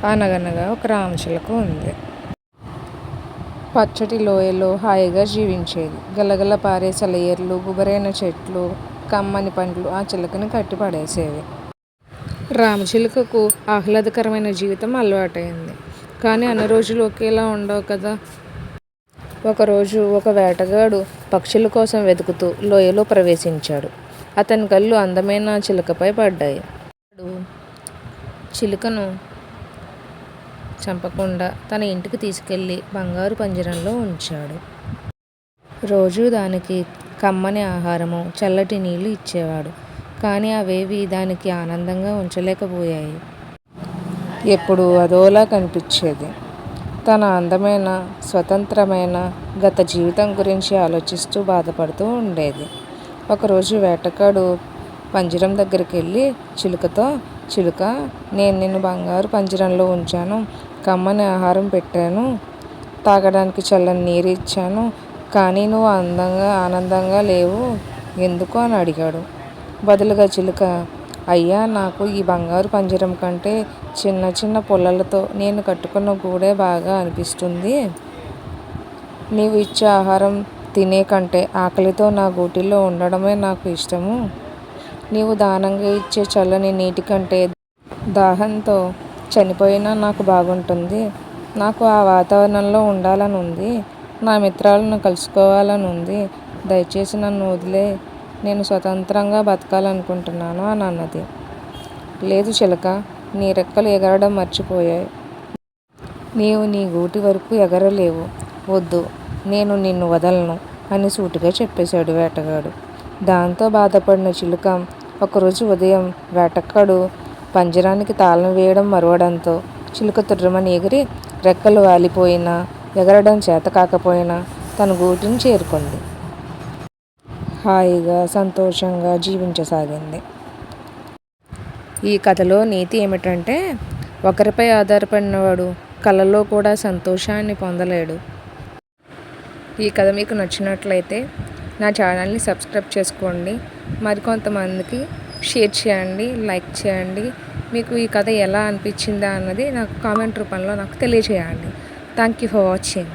అనగనగా ఒక రామచిలుక ఉంది. పచ్చటి లోయలో హాయిగా జీవించేది. గలగల పారే సెలయేర్లు, గుబురైన చెట్లు, కమ్మని పండ్లు ఆ చిలుకని కట్టి పడేసేవి. రామచిలుకకు ఆహ్లాదకరమైన జీవితం అలవాటైంది. కానీ అన్ని రోజులు ఒకేలా ఉండవు కదా. ఒకరోజు ఒక వేటగాడు పక్షుల కోసం వెతుకుతూ లోయలో ప్రవేశించాడు. అతని కళ్ళు అందమైన చిలుకపై పడ్డాయి. వాడు చిలుకను చంపకుండా తన ఇంటికి తీసుకెళ్లి బంగారు పంజరంలో ఉంచాడు. రోజూ దానికి కమ్మని ఆహారము, చల్లటి నీళ్లు ఇచ్చేవాడు. కానీ అవేవి దానికి ఆనందంగా ఉంచలేకపోయాయి. ఎప్పుడూ అదోలా కనిపించేది. తన అందమైన, స్వతంత్రమైన గత జీవితం గురించి ఆలోచిస్తూ బాధపడుతూ ఉండేది. ఒకరోజు వేటగాడు పంజరం దగ్గరికి వెళ్ళి చిలుకతో, చిలుక, నేను నిన్ను బంగారు పంజరంలో ఉంచాను, కమ్మని ఆహారం పెట్టాను, తాగడానికి చల్లని నీరు ఇచ్చాను. కానీ నువ్వు ఆనందంగా లేవు ఎందుకు అని అడిగాడు. బదులుగా చిలుక, అయ్యా, నాకు ఈ బంగారు పంజరం కంటే చిన్న చిన్న పుల్లలతో నేను కట్టుకున్న గూడే బాగా అనిపిస్తుంది. నీవు ఇచ్చే ఆహారం తినే కంటే ఆకలితో నా గూటిలో ఉండడమే నాకు ఇష్టము. నీవు దానంగా ఇచ్చే చల్లని నీటి కంటే దాహంతో చనిపోయినా నాకు బాగుంటుంది. నాకు ఆ వాతావరణంలో ఉండాలని ఉంది. నా మిత్రాలను కలుసుకోవాలని ఉంది. దయచేసి నన్ను వదిలే, నేను స్వతంత్రంగా బతకాలనుకుంటున్నాను అని అన్నది. లేదు చిలక, నీ రెక్కలు ఎగరడం మర్చిపోయాయి. నీవు నీ గూటి వరకు ఎగరలేవు. వద్దు, నేను నిన్ను వదలను అని సూటిగా చెప్పేశాడు వేటగాడు. దాంతో బాధపడిన చిలుక ఒకరోజు ఉదయం వేటగాడు పంజరానికి తాళం వేయడం మరవడంతో చిలుక తుర్రుమని ఎగిరి రెక్కలు వాలిపోయినా, ఎగరడం చేత కాకపోయినా తన గూటిని చేరుకుంది. హాయిగా, సంతోషంగా జీవించసాగింది. ఈ కథలో నీతి ఏమిటంటే, ఒకరిపై ఆధారపడినవాడు కలలో కూడా సంతోషాన్ని పొందలేడు. ఈ కథ మీకు నచ్చినట్లయితే నా ఛానల్ని సబ్స్క్రైబ్ చేసుకోండి. మరికొంతమందికి షేర్ చేయండి, లైక్ చేయండి. మీకు ఈ కథ ఎలా అనిపించిందా అన్నది నాకు కామెంట్ రూపంలో నాకు తెలియజేయండి. Thank you for watching.